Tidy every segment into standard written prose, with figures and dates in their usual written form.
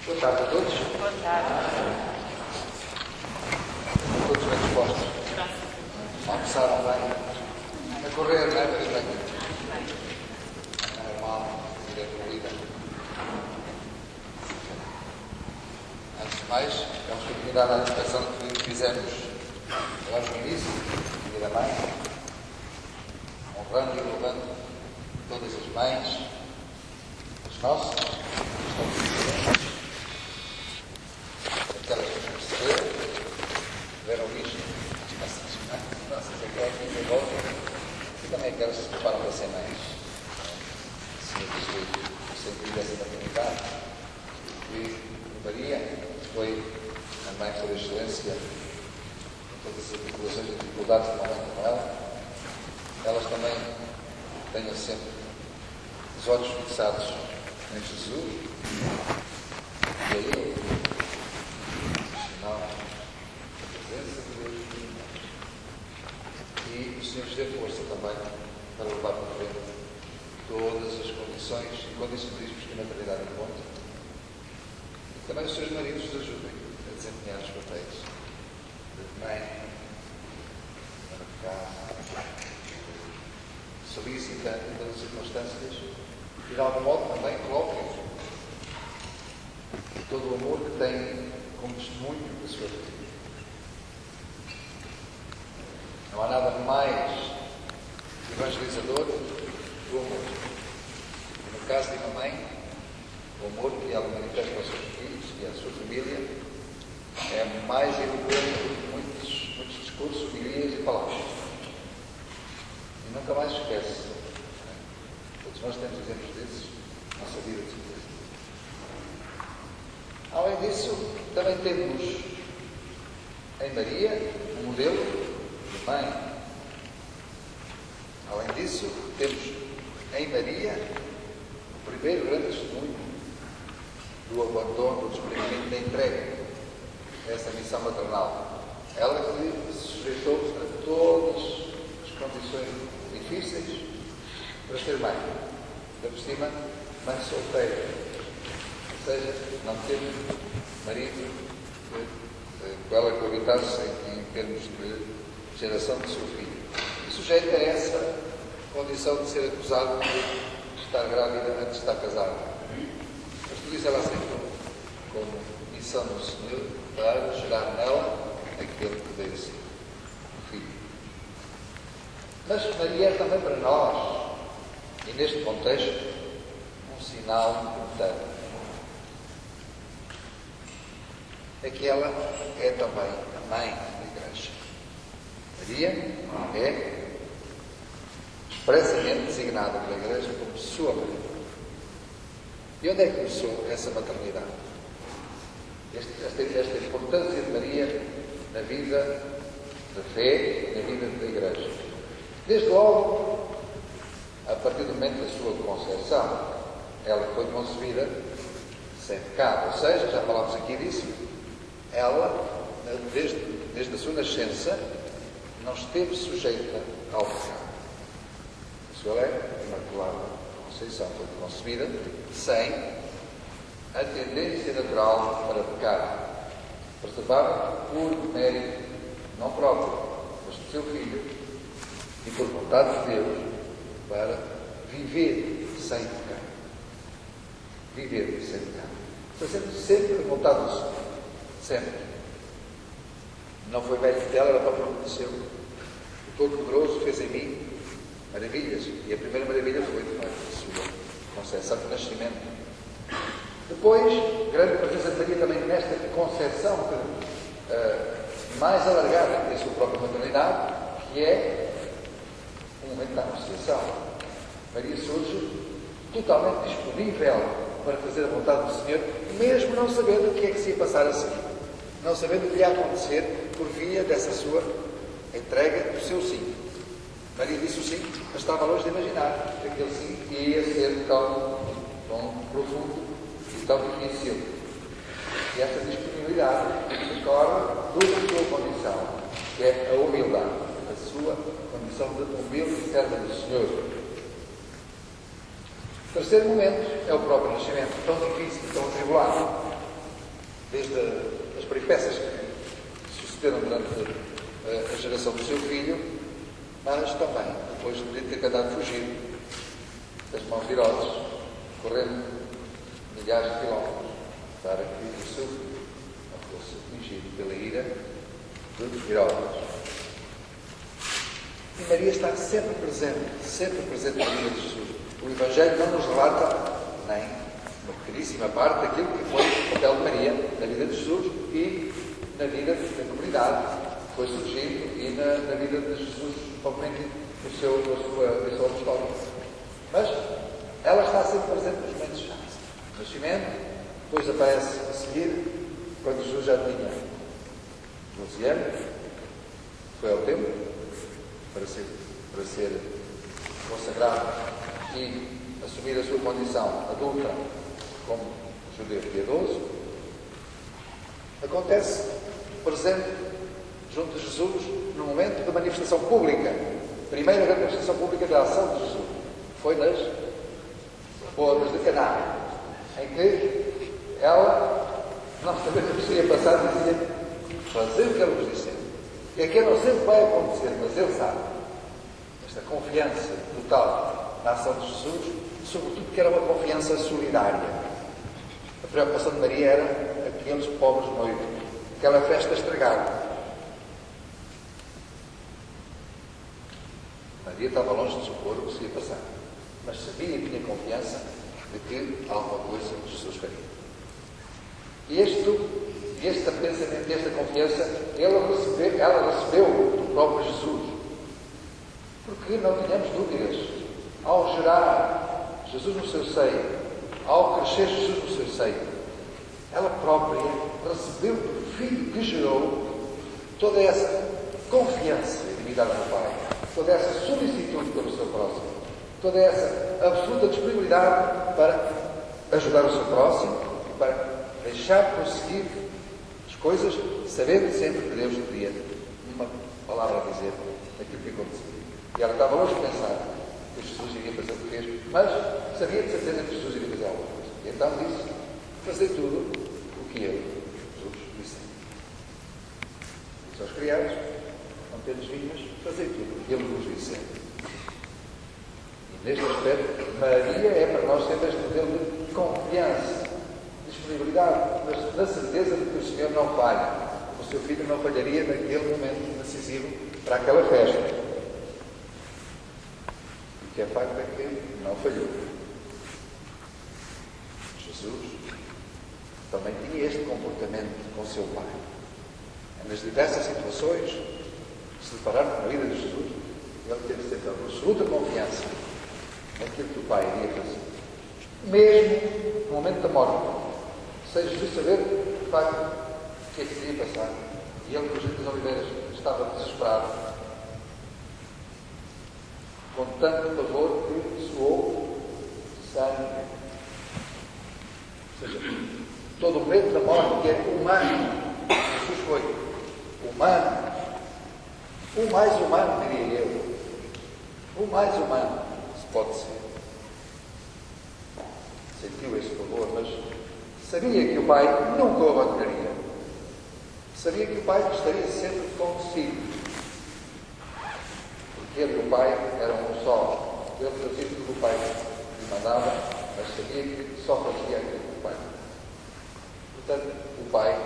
Boa tarde a todos. Boa tarde. Todos bem dispostos. Almoçaram bem. A correr, não é? Mas bem. Normal, vida corrida. Antes de mais, vamos continuar a inspeção que fizemos agora no início, no dia da mãe, honrando e louvando todas as mães, as nossas, aquelas que nos perceberam, tiveram visto as nossas aquelas em volta, e também aquelas que se preparam para ser mães. Sim, o sentido dessa maternidade. E Maria foi a mãe por excelência em todas as articulações e dificuldades de momento com ela. Elas também tenham sempre os olhos fixados em Jesus e a Ele, sinal da presença de Deus. E o Senhor nos dê força também para levar para frente todas as condições e condicionalismos que a maternidade encontra. E também os seus maridos os ajudem a desempenhar os papéis de mãe, para ficar solícita em todas as circunstâncias e de algum modo também coloquem todo o amor que tem como testemunho da sua vida. Não há nada mais evangelizador do amor. No caso de uma mãe, o amor que ela manifesta aos seus filhos e à sua família é mais evidente do que muitos discursos, homilias e palavras. E nunca mais se esquece. Todos nós temos exemplos desses na nossa vida de certeza. Além disso, também temos em Maria um modelo de mãe. Além disso, temos em Maria o primeiro grande testemunho do abandono, do desprendimento, da entrega a essa missão maternal. Ela que se sujeitou a todas as condições difíceis para ser mãe. Da por cima, mãe solteira. Ou seja, não teve marido com ela coabitasse em termos de geração do seu filho. E sujeita a essa condição de ser acusado de estar grávida antes de estar casada. Mas tudo isso ela aceitou como missão do Senhor para gerar nela aquele que veio ser o filho. Mas Maria é também para nós, e neste contexto, um sinal importante. É que ela é também a mãe da Igreja. Maria é expressamente designada pela Igreja como sua mãe. E onde é que começou essa maternidade? Esta importância de Maria na vida da fé, na vida da Igreja. Desde logo, a partir do momento da sua concepção, ela foi concebida sem pecado. Ou seja, já falámos aqui disso, ela, desde a sua nascença, não esteve sujeita ao pecado. A sua Imaculada Conceição foi concebida sem a tendência natural para pecar, preservada por mérito não próprio, mas do seu filho, e por vontade de Deus, para viver sem pecado. Viver sem pecado. Foi sempre a vontade do Senhor. Sempre. Não foi mérito dela, ela própria aconteceu. O Todo-Poderoso fez em mim maravilhas. E a primeira maravilha foi de a sua concepção de nascimento. Depois, grande presença de Maria também nesta concepção mais alargada da sua própria maternidade, que é o momento da Anunciação. Maria surge totalmente disponível para fazer a vontade do Senhor, mesmo não sabendo o que é que se ia passar a seguir. Não sabendo o que ia acontecer por via dessa sua entrega do seu sim. Maria disse o sim, mas estava longe de imaginar que aquele sim ia ser tão profundo e tão difícil. E essa disponibilidade decorre da sua condição, que é a humildade, a sua condição de humilde serva do Senhor. O terceiro momento é o próprio nascimento, tão difícil, tão atribulado. desde as peripécias que sucederam durante a geração do seu filho, mas também depois de ter tentado fugir das mãos de Herodes, correndo milhares de quilómetros, para que o seu filho não fosse atingido pela ira de Herodes. E Maria está sempre presente na vida de Jesus. O Evangelho não nos relata nem uma pequeníssima parte daquilo que foi o papel de Maria na vida de Jesus e na vida da comunidade que foi surgindo e na vida de Jesus, propriamente na sua missão apostólica. Mas ela está sempre presente nos momentos chaves. O nascimento, depois aparece a seguir, quando Jesus já tinha 12 anos, foi ao templo para ser consagrado e assumir a sua condição adulta como judeu piedoso. Acontece presente junto de Jesus no momento da manifestação pública. A primeira manifestação pública da ação de Jesus foi nas bodas de Caná, em que ela, não sabendo o que seria passado, dizia: fazer o que ele vos disser. E aqui não sempre vai acontecer, mas ele sabe. Esta confiança total na ação de Jesus, sobretudo que era uma confiança solidária. A preocupação de Maria era aqueles pobres noivos, aquela festa estragada. Maria estava longe de supor o que se ia passar, mas sabia e tinha confiança de que alguma coisa Jesus faria. E este pensamento, esta confiança, ela recebeu do próprio Jesus. Porque não tínhamos dúvidas. Ao gerar Jesus no seu seio, ao crescer Jesus no seu seio, ela própria recebeu do Filho que gerou toda essa confiança em intimidade do Pai, toda essa solicitude pelo seu próximo, toda essa absoluta disponibilidade para ajudar o seu próximo, para deixar prosseguir as coisas, sabendo sempre que Deus teria uma palavra a dizer daquilo que acontecia. E ela estava longe de pensar que Jesus iria fazer o que fez, mas sabia de certeza que Jesus iria fazer alguma coisa. E então disse: fazer tudo o que ele, Jesus, disse. Disse aos criados: não tendes vinhas, fazer tudo o que ele vos disse. E neste aspecto, Maria é para nós sempre este modelo de confiança, disponibilidade, mas na certeza de que o Senhor não falha. O seu filho não falharia naquele momento decisivo para aquela festa. O que é facto é que não falhou. Jesus também tinha este comportamento com seu Pai. Nas diversas situações que se depararam com a vida de Jesus, ele teve sempre a absoluta confiança naquilo que o Pai iria fazer. Mesmo no momento da morte, sem Jesus saber, de facto, o que é que iria passar. E ele, com o Jardim das Oliveiras, estava desesperado, com tanto pavor que soou sangue. Ou seja, todo o medo da morte, que é humano, Jesus foi humano, o mais humano, diria eu, o mais humano, se pode ser. Sentiu esse pavor, mas sabia que o Pai nunca o abandonaria. Sabia que o Pai estaria sempre consigo. Porque ele e o Pai eram um só. Ele fazia tudo que o Pai lhe mandava, mas sabia que só fazia aquilo que o Pai. Portanto, o Pai,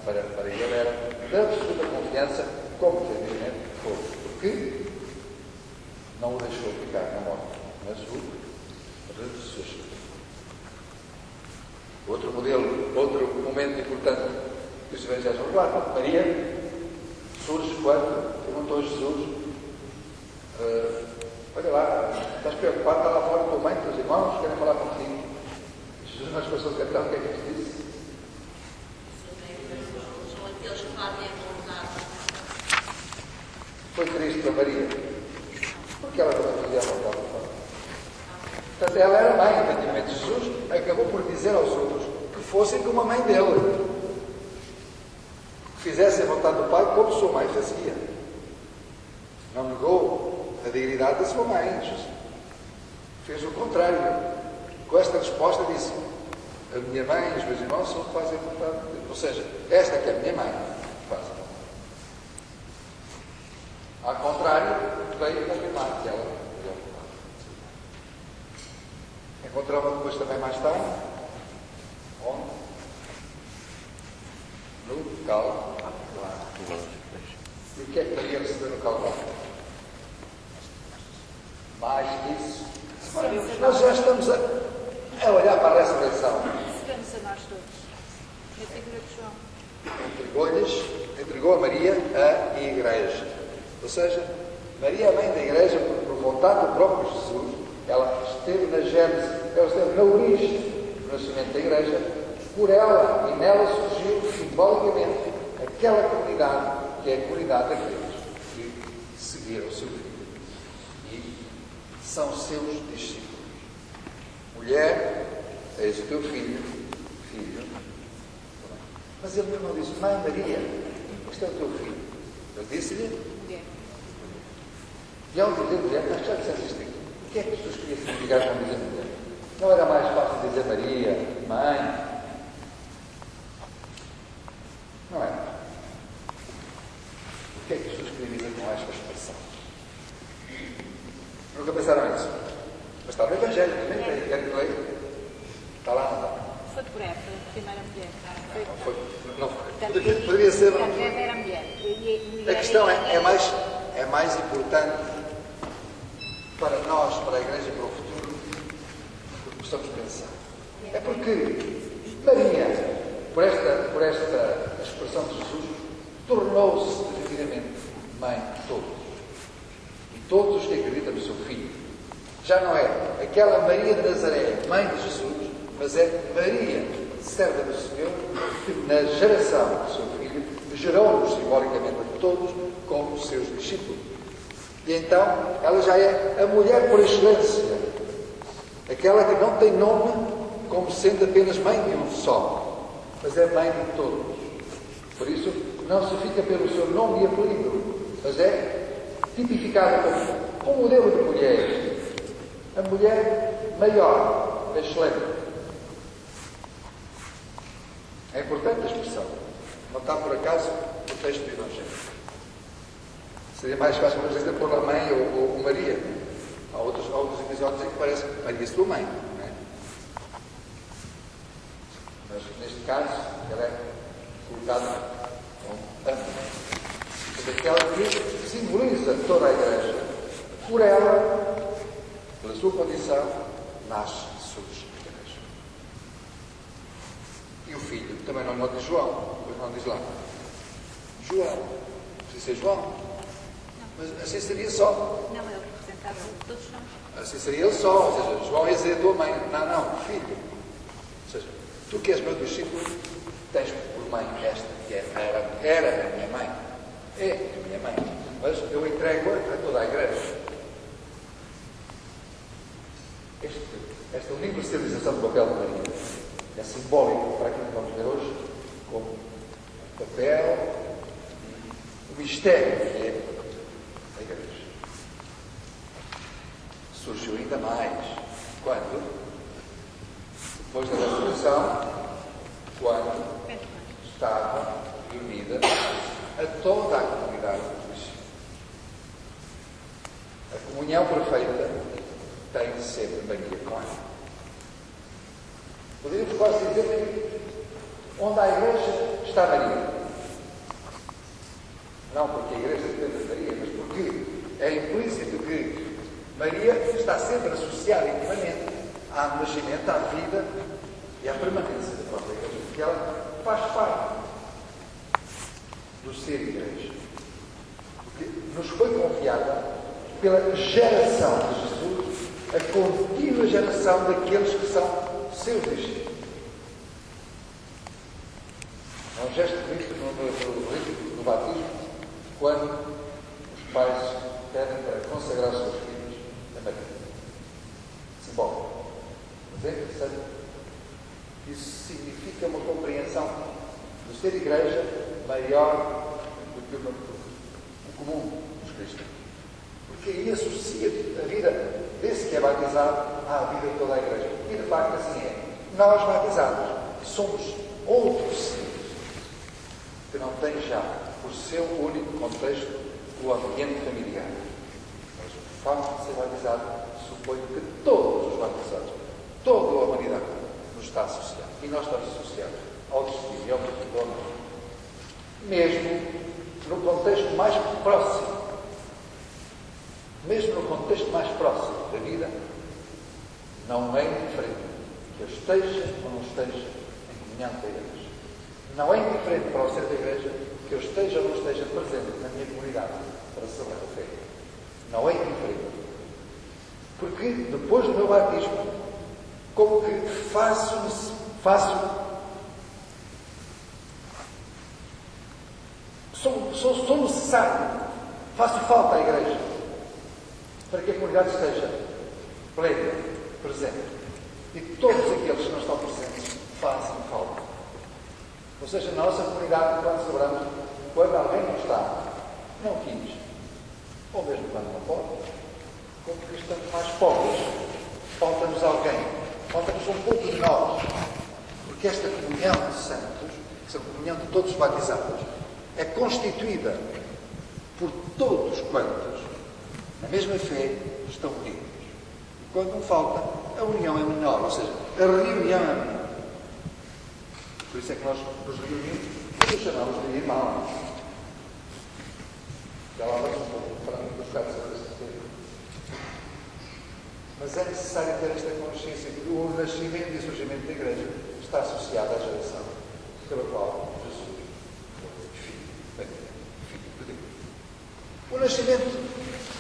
para ele, era de absoluta confiança, como efetivamente foi. Porque não o deixou ficar na morte, mas o ressuscitou. Outro modelo, outro momento importante que os Evangelhos relatam. Maria surge quando perguntou a Jesus: olha lá, estás preocupado, está lá fora a tua mãe, teus irmãos, querem falar contigo. Jesus não passou a cantar, o que é que ele disse? São aqueles que fazem a vontade. Foi triste para Maria, porque ela também fazia a vontade do Pai. Portanto, ela era mãe, efetivamente. Jesus acabou por dizer aos outros que fossem como a mãe dele, que fizessem a vontade do Pai como sua mãe fazia. Não negou a dignidade da sua mãe. Jesus fez o contrário. Com esta resposta disse: A minha mãe e os meus irmãos são fazem a vontade de Deus. Ou seja, esta que é a minha mãe, faz a vontade. Ao contrário, veio confirmar que ela fazia a vontade. Encontramos depois também mais tarde, onde? No Calvário. E o que é que Maria recebeu no Calvário? Mais disso. Nós já estamos a olhar para a ressurreição. Recebemos a nós todos. É a figura de João. Entregou a Maria à Igreja. Ou seja, Maria, a mãe da Igreja, por vontade do próprio Jesus, ela esteve na gênese, ela esteve na origem do nascimento da Igreja. Por ela e nela surgiu simbolicamente aquela comunidade que é a comunidade daqueles que seguiram o seu filho e são seus discípulos. Mulher, eis o teu filho. Mas ele não disse, mãe Maria, este é o teu filho. Ele disse-lhe, Mulher. e ao dizer mulher, nós já dissemos isto aqui. O que é que Jesus queria significar quando dizer mulher? Não era mais fácil dizer Maria, mãe? Não é? O que é que Jesus queria dizer com esta expressão? Nunca pensaram nisso? Mas está no Evangelho, quer que leia? Está lá, não está? Foi por ela, foi a primeira mulher. Não foi. Poderia ser. Portanto, Eva era mulher. A questão é mais importante para nós, para a Igreja e para o futuro, do que possamos pensar. É porque Maria, por esta expressão de Jesus, tornou-se definitivamente mãe de todos. E todos os que acreditam no seu Filho. Já não é aquela Maria de Nazaré, mãe de Jesus, mas é Maria, serva do Senhor, que na geração do seu Filho gerou-nos simbolicamente a todos como seus discípulos. E então ela já é a mulher por excelência, aquela que não tem nome como sendo apenas mãe de um só, mas é mãe de todos. Por isso não se fica pelo seu nome e apelido, mas é tipificada como um modelo de mulher, a mulher maior, excelente. É importante a expressão. Não está por acaso no texto do Evangelho. Seria mais fácil, por exemplo, pôr a mãe ou Maria. Há outros episódios em que parece Maria, sua mãe. Não é? Mas neste caso, ela é colocada como a mãe. Daquela que simboliza toda a Igreja. Por ela, pela sua condição, nasce Jesus. E o filho, também não diz João, pois não diz lá. João, precisa ser João. Não. Mas assim seria só. Não, ele representava todos nós. Assim seria ele só. Ou seja, João ia dizer a tua mãe. Não, filho. Ou seja, tu que és meu discípulo, tens por mãe esta que era a minha mãe. É a minha mãe. Mas eu entrego-a a toda a Igreja. Esta universalização do papel de Maria é simbólico para aquilo que vamos ver hoje, como o papel e o mistério que é a Igreja. Surgiu ainda mais quando, depois da ressurreição, quando estava reunida a toda a comunidade dos discípulos. A comunhão perfeita tem sempre Maria com ela. Poderíamos quase dizer que onde há a Igreja está Maria. Não porque a Igreja depende de Maria, mas porque é implícito que Maria está sempre associada intimamente ao nascimento, à vida e à permanência da própria Igreja, porque ela faz parte do ser Igreja. Porque nos foi confiada pela geração de Jesus, a contínua geração daqueles que são seus discípulos. É um gesto visto no rito do batismo, quando os pais pedem para consagrar os seus filhos a Maria. Simbólico. Mas é interessante. Isso significa uma compreensão do ser Igreja maior do que o comum dos cristãos. Porque aí associa a vida desse que é batizado à vida de toda a Igreja. E de facto assim é. Nós, batizados, somos outros seres que não têm já, por seu único contexto, o ambiente familiar. Mas o facto de ser batizado supõe que todos os batizados, toda a humanidade, nos está associada. E nós estamos associados ao destino e ao futuro, mesmo no contexto mais próximo. Mesmo no contexto mais próximo da vida, não é indiferente que eu esteja ou não esteja em comunhão com a Igreja. Não é indiferente para o ser da Igreja que eu esteja ou não esteja presente na minha comunidade para celebrar a fé. Não é indiferente. Porque depois do meu batismo, como que sou necessário, faço falta à Igreja para que a comunidade esteja plena, presente. E todos aqueles que não estão presentes fazem falta. Ou seja, na nossa comunidade, quando celebramos, quando alguém não está, não quis, ou mesmo quando não pode, como que estamos mais pobres, falta-nos alguém, falta-nos um pouco de nós. Porque esta comunhão de santos, essa comunhão de todos os batizados, é constituída por todos quantos, na mesma fé, estão unidos. E quando um falta, a união é menor, ou seja, a reunião é menor. Por isso é que nós nos reunimos e nos chamamos de irmãos. Já lá vamos um pouco para nos buscar sobre este tema. Mas é necessário ter esta consciência que o nascimento e o surgimento da Igreja está associado à geração pela qual Jesus foi filho de Deus. O nascimento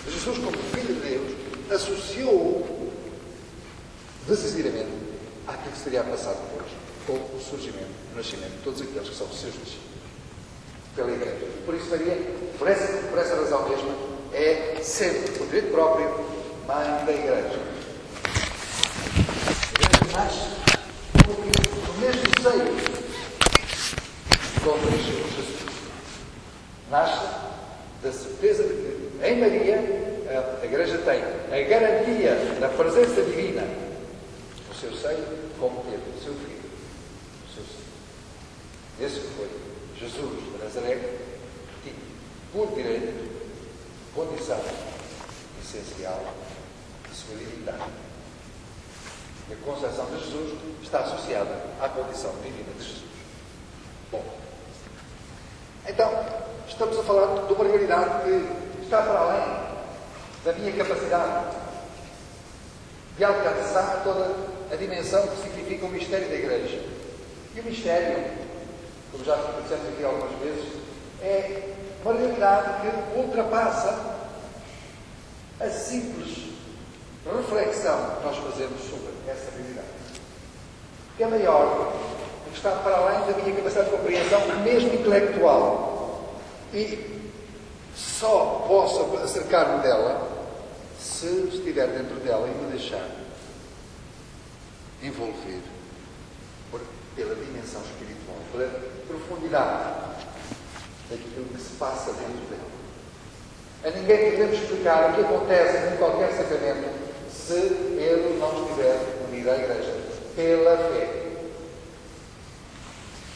de Jesus como Filho de Deus associou decisivamente àquilo que seria passado depois, com o surgimento, o nascimento de todos aqueles que são seus discípulos pela Igreja. Por isso faria, por essa razão mesma, é sempre, por direito próprio, mãe da Igreja. A Igreja nasce no mesmo seio como nasceu Jesus. Nasce da certeza de que em Maria a Igreja tem a garantia da presença divina no seu seio, como teve o seu filho. Esse que foi Jesus de Nazaré, que tinha, por direito, condição essencial de sua divindade. E a concepção de Jesus está associada à condição divina de Jesus. Bom, então, estamos a falar de uma realidade que está para além da minha capacidade de alcançar toda a dimensão que significa o mistério da Igreja. E o mistério, como já dissemos aqui algumas vezes, é uma realidade que ultrapassa a simples reflexão que nós fazemos sobre essa realidade. Porque é maior, porque está para além da minha capacidade de compreensão, mesmo intelectual. E só posso acercar-me dela se estiver dentro dela e me deixar envolver pela dimensão espiritual, pela profundidade daquilo que se passa dentro dela. A ninguém podemos explicar o que acontece em qualquer sacramento se ele não estiver unido à Igreja pela fé.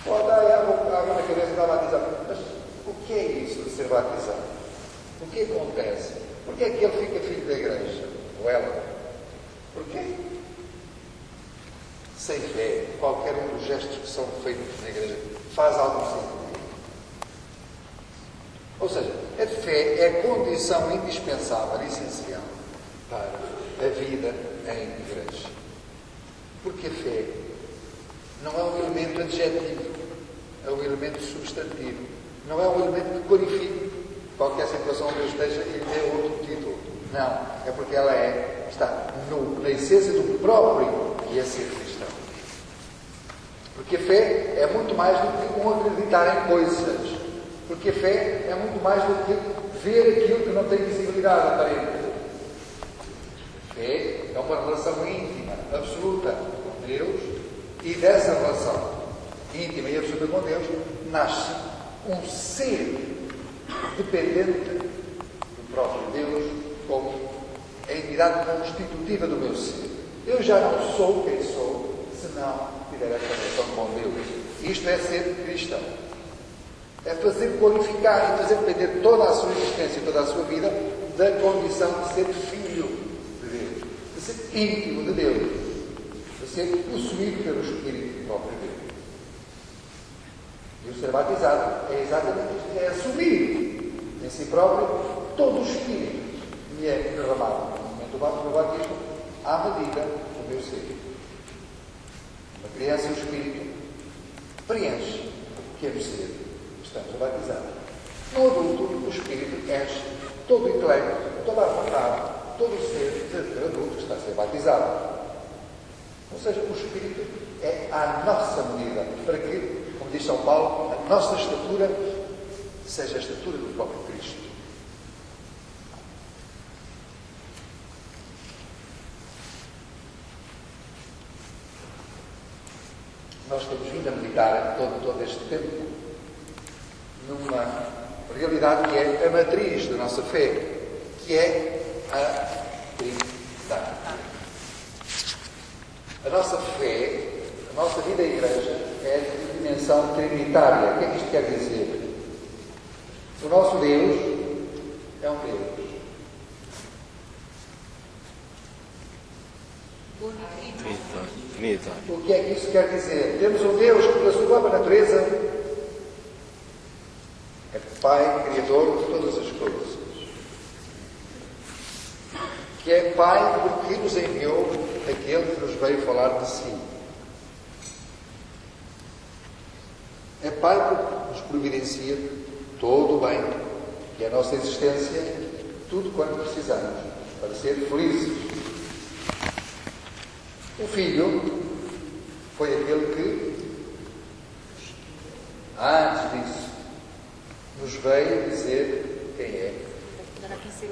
Pode dar água na cabeça e está batizado. Mas o que é isso de ser batizado? O que acontece? Porquê é que ele fica filho da Igreja? Ou ela? Porquê? Sem fé, qualquer um dos gestos que são feitos na Igreja faz algum sentido. Ou seja, a fé é a condição indispensável e essencial para a vida em Igreja. Porque a fé não é um elemento adjetivo, é um elemento substantivo. Não é um elemento que qualifique qualquer situação onde eu esteja e dê outro título. Não, é porque ela está na essência do próprio que é ser cristão. Porque a fé é muito mais do que um acreditar em coisas. Porque a fé é muito mais do que ver aquilo que não tem visibilidade aparente. A fé é uma relação íntima, absoluta com Deus, e dessa relação íntima e absoluta com Deus nasce um ser dependente do próprio Deus como a entidade constitutiva do meu ser. Eu já não sou quem sou se não tiver esta relação com Deus. Isto é ser cristão. É fazer glorificar e fazer depender toda a sua existência, toda a sua vida, da condição de ser filho de Deus, de ser íntimo de Deus, de ser possuído pelo Espírito próprio de Deus. E o ser batizado é exatamente isto, é assumir em si próprio todo o Espírito que me é derramado no momento do batismo, à medida do meu ser. Uma criança, o Espírito preenche o que é do ser. Estamos a batizar. No adulto, o Espírito enche todo o intelecto, toda a vontade, todo o ser de adulto que está a ser batizado. Ou seja, o Espírito é à nossa medida, para que, como diz São Paulo, a nossa estatura seja a estatura do próprio Cristo. Nós temos vindo a meditar todo este tempo numa realidade que é a matriz da nossa fé, que é a Trindade. A nossa fé, a nossa vida em igreja, é de dimensão trinitária. O que é que isto quer dizer? O nosso Deus é um Deus Trinitário. O que é que isso quer dizer? Temos um Deus que, pela sua própria natureza, é Pai, Criador de todas as coisas. Que é Pai porque nos enviou aquele que nos veio falar de si. É Pai porque nos providencia todo o bem, que é a nossa existência, tudo quanto precisamos para ser felizes. O Filho foi aquele que, antes disso, nos veio dizer quem é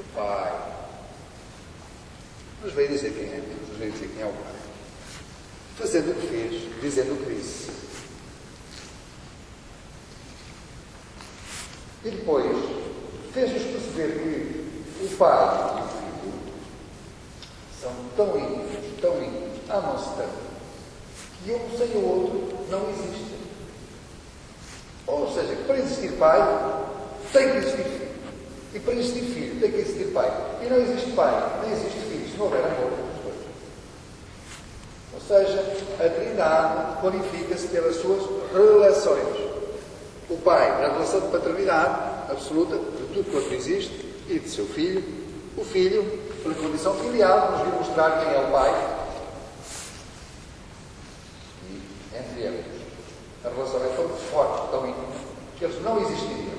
o Pai. Nos veio dizer quem é Deus, nos veio dizer quem é o Pai. Fazendo o que fez, dizendo o que disse. E depois, fez-nos perceber que o Pai e o Filho são tão íntimos, amam-se tanto, que um sem o outro não existe. Ou seja, que para existir pai, tem que existir filho. E para existir filho, tem que existir pai. E não existe pai, nem existe filho, se não houver amor entre os dois. Ou seja, a Trindade qualifica-se pelas suas relações. O pai, na relação de paternidade absoluta, de tudo quanto existe, e de seu filho. O filho, pela condição filial, nos viu mostrar quem é o pai. Entre eles, a relação é tão forte, tão íntima, que eles não existiriam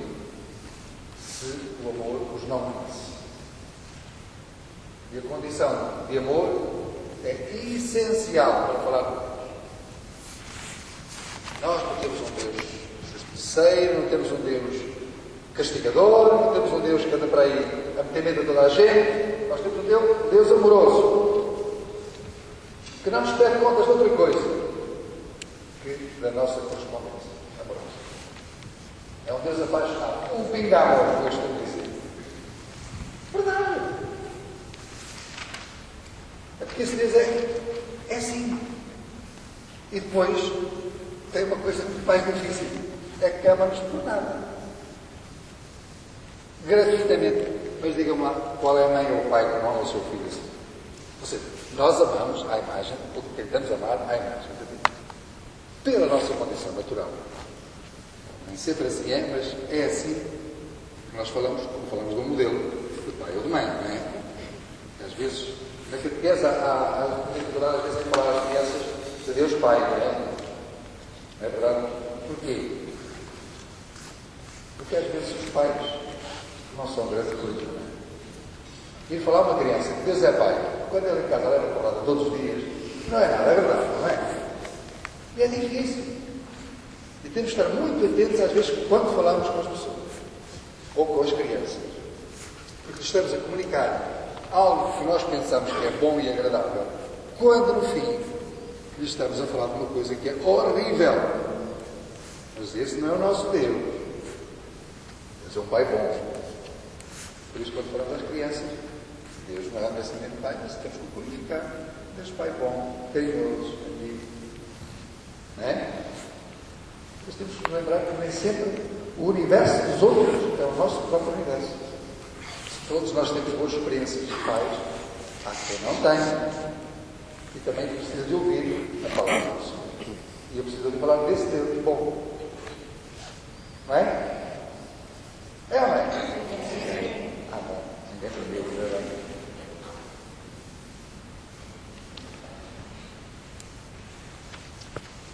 se o amor os não unisse. E a condição de amor é essencial para falar de Deus. Nós não temos um Deus justiceiro, não temos um Deus castigador, não temos um Deus que anda para aí a meter medo a toda a gente. Nós temos um Deus amoroso, que não nos pede contas de outra coisa da nossa correspondência amorosa. É um Deus apaixonado. Um pinga-amor, como eu costumo dizer. Verdade. É porque esse Deus é assim. E depois tem uma coisa muito mais difícil. É que ama-nos por nada. Gratuitamente. Mas digam-me lá, qual é a mãe ou o pai que não ama o seu filho assim? Ou seja, nós amamos à imagem, ou tentamos amar à imagem de Deus. Pela nossa condição natural. Nem sempre assim é, mas é assim que nós falamos, quando falamos de um modelo de pai ou de mãe, não é? Às vezes, na catequese, há dificuldade às vezes em falar às crianças de Deus Pai, não é? Não é verdade? Porquê? Porque às vezes os pais não são grande coisa, não é? Ir falar a uma criança que Deus é Pai, quando ela em casa leva porrada todos os dias, não é nada agradável, não é? E é difícil. E temos que estar muito atentos às vezes quando falamos com as pessoas ou com as crianças. Porque estamos a comunicar algo que nós pensamos que é bom e agradável, quando no fim lhe estamos a falar de uma coisa que é horrível. Mas esse não é o nosso Deus. Mas é um Pai bom. Por isso, quando falamos às crianças, Deus não é necessariamente Pai, mas temos que glorificar. Deus Pai bom, carinhoso, amigo, Não é? Mas temos que lembrar que nem sempre o universo dos outros é o nosso próprio universo. Se todos nós temos boas experiências de pais, há quem não tem. E também precisa de ouvir a palavra do Senhor. E eu preciso de falar desse Deus bom. Não é? É ou não é? Ah, bom. Ninguém entendeu.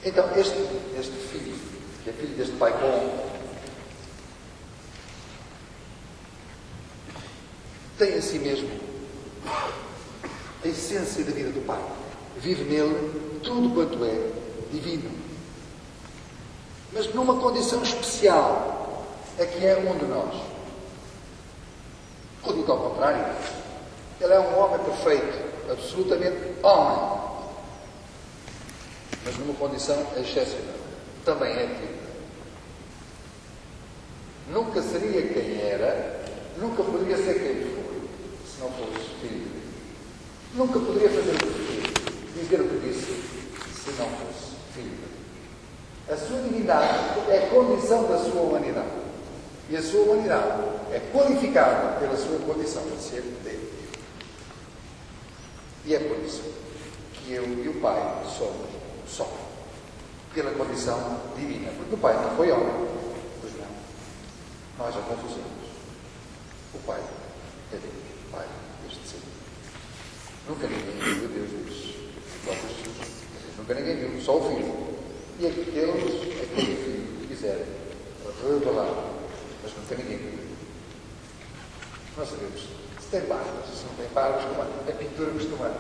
Então, este filho, que é filho deste pai bom, tem em si mesmo a essência da vida do pai. Vive nele tudo quanto é divino. Mas numa condição especial, é que é um de nós. Ou dito ao contrário, ele é um homem perfeito, absolutamente homem. Mas numa condição excepcional. Também é filho. Nunca seria quem era, nunca poderia ser quem foi, se não fosse filho. Nunca poderia fazer o que fez, dizer o que disse, se não fosse filho. A sua divindade é condição da sua humanidade. E a sua humanidade é qualificada pela sua condição de ser Deus. E é por isso que eu e o Pai somos só. Pela condição divina. Porque o Pai não foi homem. Pois não. Nós já confusamos. O Pai é Deus. O Pai deste ser. Nunca ninguém viu Deus diz. Nunca ninguém viu. Só o Filho. E aquele Filho que quiser revelar. Mas nunca ninguém viu. Nós sabemos se tem barbas, se não tem barbas, como a pintura costuma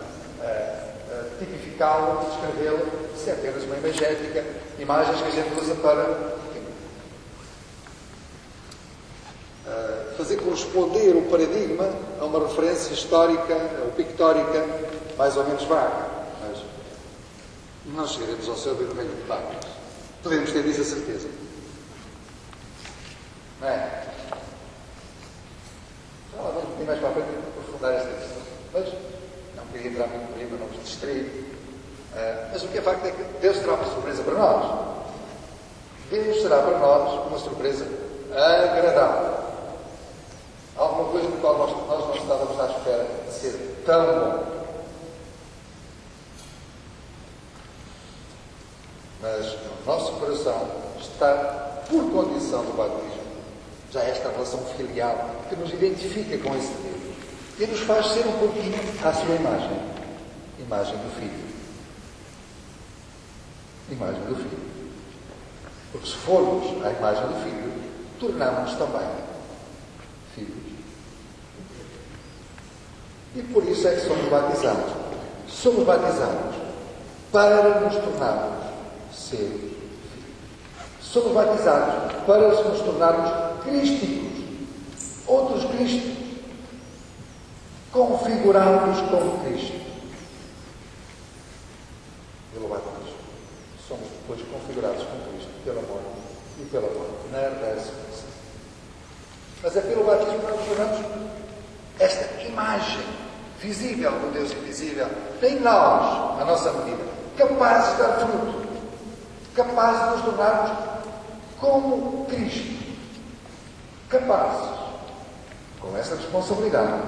tipificá-lo, descrevê-lo, se é apenas uma imagética, imagens que a gente usa para fazer corresponder o paradigma a uma referência histórica ou pictórica mais ou menos vaga. Mas não chegaremos ao céu vermelho de barbas. Podemos ter disso a certeza. Não é? Já lá vamos um pouquinho mais para a frente aprofundar esta questão. Mas não queria entrar muito por aí, mas não vos distrair. Mas o que é facto é que Deus será uma surpresa para nós. Deus será para nós uma surpresa agradável. Alguma coisa do qual nós não estávamos à espera de ser tão bom. Mas no nosso coração está, por condição do batismo, já esta relação filial que nos identifica com esse Deus e nos faz ser um pouquinho à sua imagem. Imagem do Filho. Imagem do Filho. Porque se formos à imagem do Filho, tornamos-nos também filhos. E por isso é que somos batizados. Somos batizados para nos tornarmos seres filhos. Somos batizados para nos tornarmos crísticos, outros Cristos, configurados como Cristo. Pelo batismo, somos depois configurados como Cristo, pelo amor e pela morte, na ressurreição. Mas é pelo batismo que nós tornamos esta imagem visível do Deus invisível em nós, na nossa medida, capazes de dar fruto, capazes de nos tornarmos como Cristo. Capazes, com essa responsabilidade.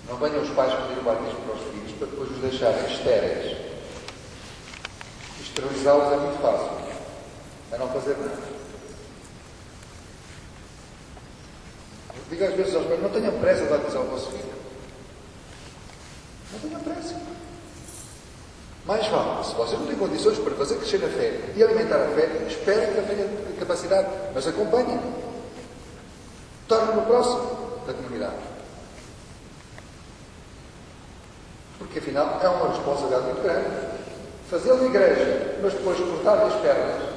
Não venham os pais pedir o batismo para os filhos para depois os deixarem estéreis. Esterilizá-los é muito fácil. É não fazer nada. Digo às vezes aos meus, não tenham pressa de batizar o vosso filho. Não tenham pressa. Mais vale, se você não tem condições para fazer crescer a fé e alimentar a fé, espere que ele tenha capacidade, mas acompanhe. Torne-no próximo da comunidade. Porque afinal é uma responsabilidade muito grande. Fazê-lo igreja, mas depois cortar-lhe as pernas,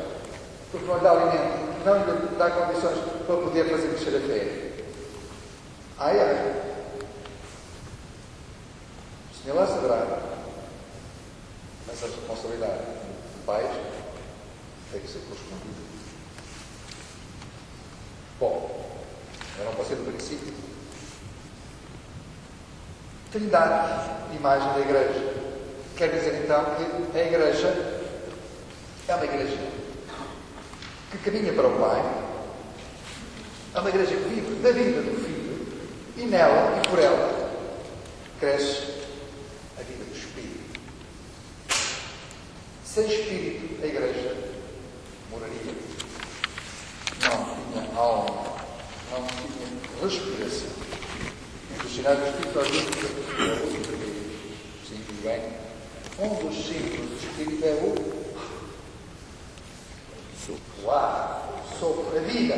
porque não lhe dá alimento, não lhe dá condições para poder fazer crescer a fé. Ai, ai. O Senhor lá saberá. Essa responsabilidade de pais tem que ser correspondida. Bom, eu não passei do princípio. Trindade, imagem da Igreja. Quer dizer então que a Igreja É uma igreja que caminha para o Pai, é uma igreja que vive da vida do Filho, e nela e por ela cresce a vida do Espírito. Sem Espírito, a igreja moraria. Não tinha alma, não tinha respiração. Os sinais do Espírito às vezes sim, bem. Um dos símbolos do Espírito é o ar, o sopro, a vida,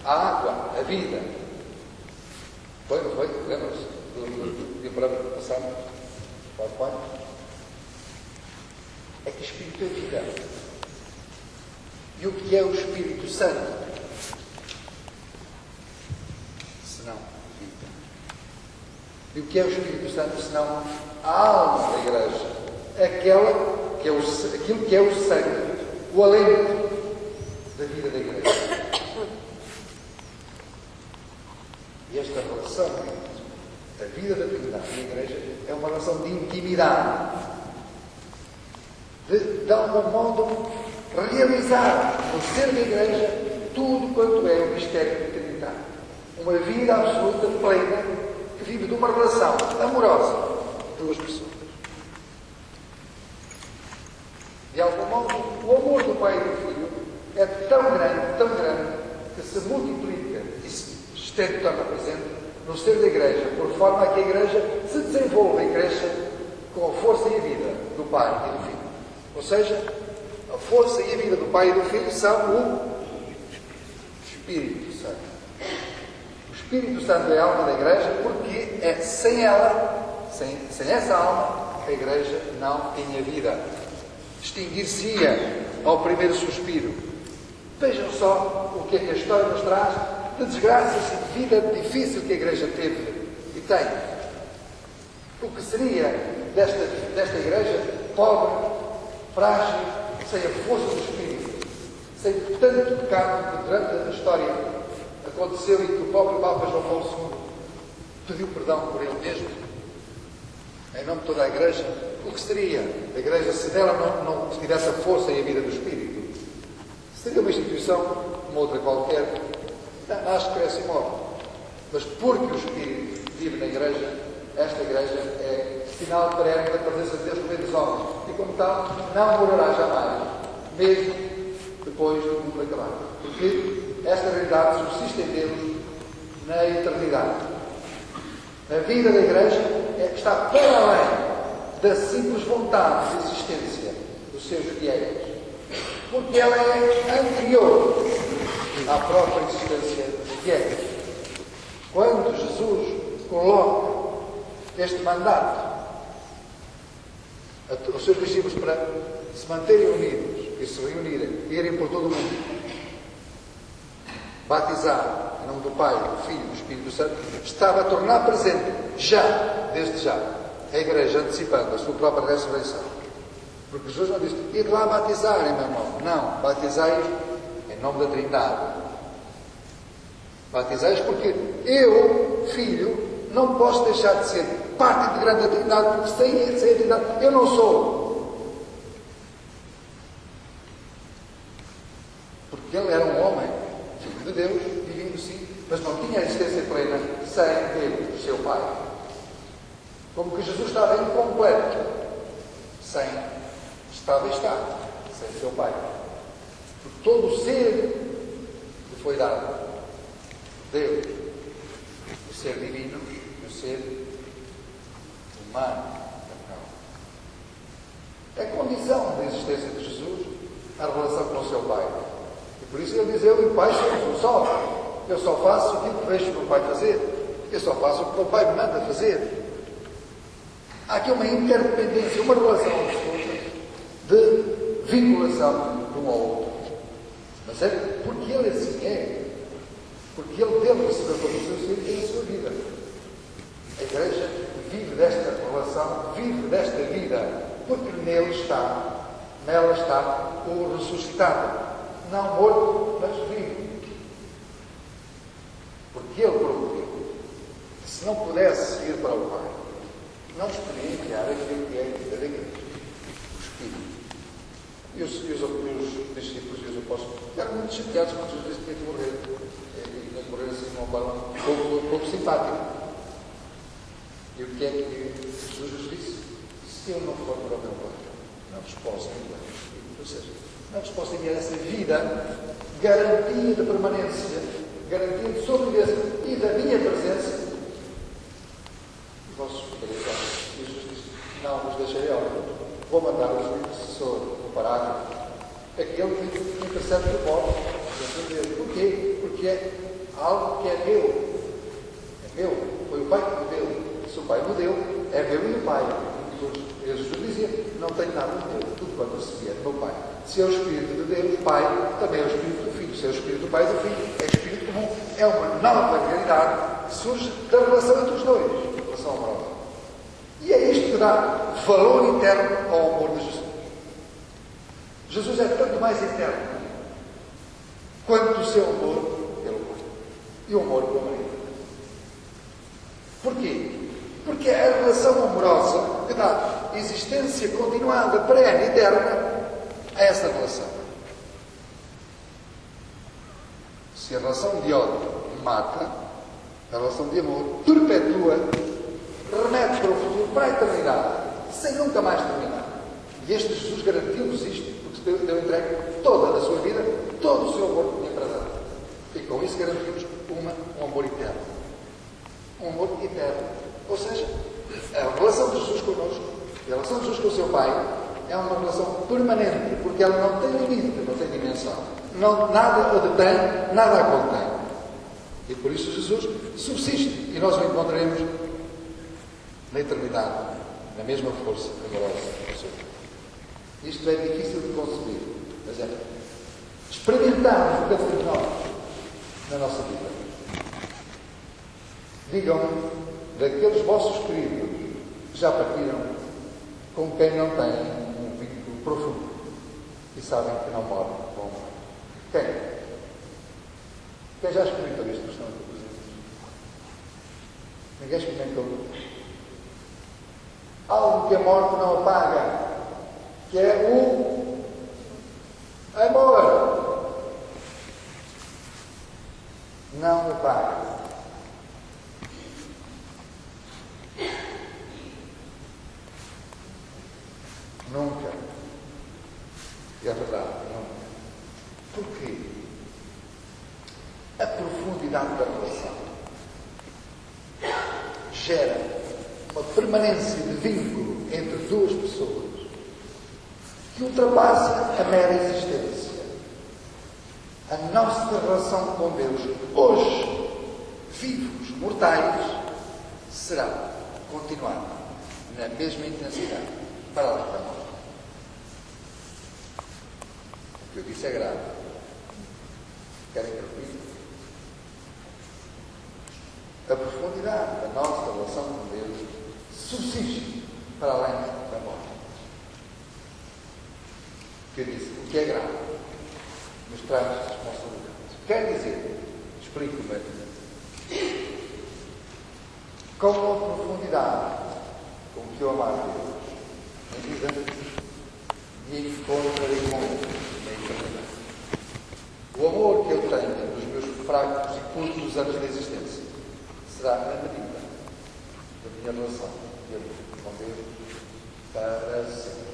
a água, a vida. Foi, não foi? Lembram-se do programa passado? Pode? É que o Espírito é vida. E o que é o Espírito Santo? Senão vida. E o que é o Espírito Santo senão a alma da igreja? Aquilo que é o sangue, o alento da vida da igreja. E esta relação entre a vida da Trindade e a igreja é uma relação de intimidade, de algum modo realizar no ser da igreja tudo quanto é o mistério da Trindade. Uma vida absoluta, plena, que vive de uma relação amorosa entre duas pessoas. De algum modo, o amor do Pai e do Filho é tão grande, que se multiplica e se estende, torna presente no ser da igreja, por forma a que a igreja se desenvolva e cresça com a força e a vida do Pai e do Filho. Ou seja, a força e a vida do Pai e do Filho são o Espírito Santo. O Espírito Santo é a alma da igreja porque é sem ela, sem essa alma, a igreja não tinha vida. Extinguir-se-ia ao primeiro suspiro. Vejam só o que é que a história nos traz de desgraças e de vida difícil que a igreja teve e tem. O que seria desta igreja pobre, frágil, sem a força do Espírito, sem tanto pecado que durante a história aconteceu e que o próprio Papa João Paulo II pediu perdão por ele mesmo, em nome de toda a igreja. O que seria a igreja se dela não tivesse a força e a vida do Espírito? Seria uma instituição como outra qualquer, nasce, cresce e morre. Mas porque o Espírito vive na igreja, esta igreja é sinal perene da presença de Deus no meio dos homens. E como tal, não morará jamais, mesmo depois do mundo acabar. Porque esta realidade subsiste em Deus na eternidade. A vida da igreja está para além da simples vontade de existência dos seus fiéis. Porque ela é anterior à própria existência dos fiéis. Quando Jesus coloca este mandato aos seus discípulos para se manterem unidos e se reunirem, irem por todo o mundo, batizar em nome do Pai, do Filho e do Espírito Santo, estava a tornar presente desde já, a igreja antecipando a sua própria ressurreição. Porque Jesus não disse, ide lá batizarem, meu irmão. Não, batizai em nome da Trindade. Batizais porque eu, Filho, não posso deixar de ser parte integrante da Trindade, porque sem a Trindade eu não sou. Porque ele era um homem, Filho de Deus, divino sim, mas não tinha a existência plena sem Deus, seu Pai. Como que Jesus estava incompleto, sem seu Pai. Porque todo o ser lhe foi dado. Deus, o ser divino e o ser humano. É condição da existência de Jesus a relação com o seu Pai. E por isso ele diz, eu e o Pai somos um só. Eu só faço aquilo que vejo o meu Pai fazer. Eu só faço o que o meu Pai me manda fazer. Há aqui uma interdependência, uma relação absoluta de vinculação de um ao outro. Mas é porque ele assim é. Porque ele deve receber todo o seu ser e a sua vida. A igreja vive desta relação, vive desta vida, porque nela está o ressuscitado. Não morto, mas vivo. Porque ele prometeu que se não pudesse ir para o Pai, não nos poderia enviar aquilo que é a vida da igreja, o Espírito. E os discípulos e os apóstolos ficaram muito chateados quando Jesus disse que tinha que morrer. E tinha que morrer assim numa forma pouco simpática. E o que é que Jesus disse? Se eu não for para o meu Pai, não vos posso enviar. Ou seja, não vos posso enviar essa vida, garantia de permanência, garantia de sobrevivência e da minha presença. E vossos ficareis lá. E Jesus disse: não vos deixarei órfãos. Vou mandar-vos o intercessor, o paráclito, aquele que intercede por vós. Porquê? Porque é algo que é meu. É meu. Foi o Pai que me deu. Se o Pai me deu, é meu e do Pai. Jesus dizia: não tenho nada de meu, tudo quanto recebi é do meu Pai. Se é o Espírito de Deus, Pai, também é o Espírito do Filho. Se é o Espírito do Pai e do Filho, é Espírito comum. É uma nova realidade que surge da relação entre os dois, a relação amorosa. E é isto que dá valor interno ao amor de Jesus. Jesus é tanto mais eterno quanto o seu amor pelo Pai e o amor pelo marido. Porquê? Porque é a relação amorosa que dá existência continuada, perene, eterna a essa relação. Se a relação de ódio mata, a relação de amor perpetua, remete para o futuro, para a eternidade, sem nunca mais terminar. E este Jesus garantiu-nos isto, porque deu entregue toda a sua vida, todo o seu amor que tinha para dar. E com isso garantimos um amor eterno. Um amor eterno. Ou seja, a relação de Jesus connosco, a relação de Jesus com o seu Pai, é uma relação permanente, porque ela não tem limite, não tem dimensão. Nada a detém, nada a contém. E por isso Jesus subsiste, e nós o encontraremos na eternidade, na mesma força amorosa do seu Pai. Isto é difícil de conceber, mas é experimentarmos o cada um de nós na nossa vida. Digam-me daqueles vossos queridos que já partiram, com quem não têm um vínculo profundo e sabem que não morrem com o amor. Quem? Quem já experimentou isto que estão aqui presentes? Ninguém experimentou. Algo que a morte não apaga, que é o amor. Não apaga. Nunca. E é verdade, nunca. Porquê? A profundidade da relação gera uma permanência de vínculo entre duas pessoas que ultrapassa a mera existência. A nossa relação com Deus, hoje, vivos, mortais, será continuada na mesma intensidade para além da morte. O que eu disse é grave. Querem que eu repita? A profundidade da nossa relação com Deus subsiste para além da morte. O que eu disse? O que é grave? Mas traz responsabilidades. Quer dizer, explico-me, com a profundidade com que eu amar Deus, na vida me encontrarei com Ele na eternidade. O amor que eu tenho dos meus fracos e curtos anos de existência será na medida da minha relação com Deus para sempre.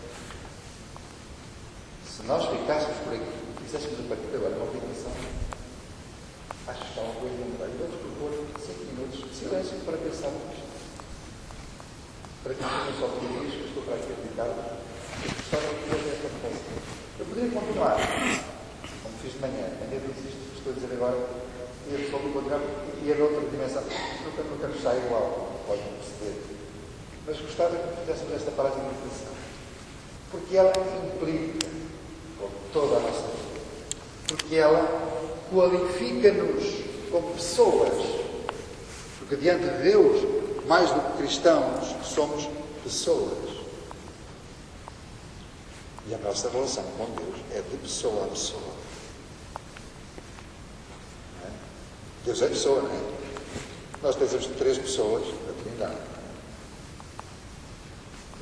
Se nós ficássemos por aqui, fizéssemos a partir de agora uma meditação, acho que está uma coisa lembrar. E vamos propor 5 minutos de silêncio para pensar nisto. Para que não só feliz, que estou para aqui a dedicar-vos, e que gostava de fazer esta reflexão. Eu poderia continuar, como fiz de manhã, ainda disse isto que estou a dizer agora, e a pessoa me continuar, e é de outra dimensão. Nunca nos sai igual, podem perceber. Mas gostava que fizéssemos esta paragem de meditação. Porque ela implica com toda a nossa vida. Porque ela qualifica-nos como pessoas. Porque diante de Deus, mais do que cristãos, somos pessoas. E a nossa relação com Deus é de pessoa a pessoa. Não é? Deus é pessoa, não é? Nós temos 3 pessoas, a Trindade.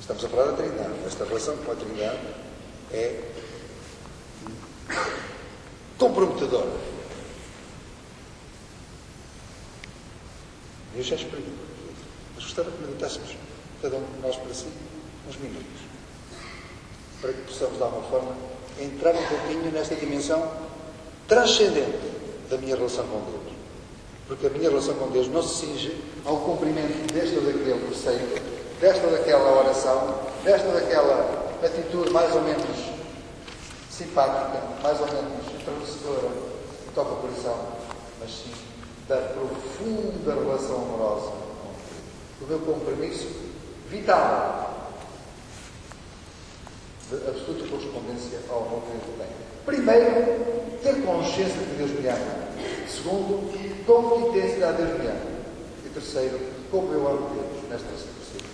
Estamos a falar da Trindade. Esta relação com a Trindade é comprometedora. Eu já explico, mas gostava que meditássemos, cada um de nós para si, uns minutos, para que possamos, de alguma forma, entrar um pouquinho nesta dimensão transcendente da minha relação com Deus. Porque a minha relação com Deus não se cinge ao cumprimento deste ou daquele preceito, desta ou daquela oração, desta ou daquela atitude mais ou menos simpática, mais ou menos enternecedora, que toca o coração, mas sim da profunda relação amorosa com Deus. O meu compromisso vital de absoluta correspondência ao amor que Deus tem. Primeiro, ter consciência de que Deus me ama. Segundo, com que intensidade Deus me ama. E terceiro, como eu amo Deus nesta situação.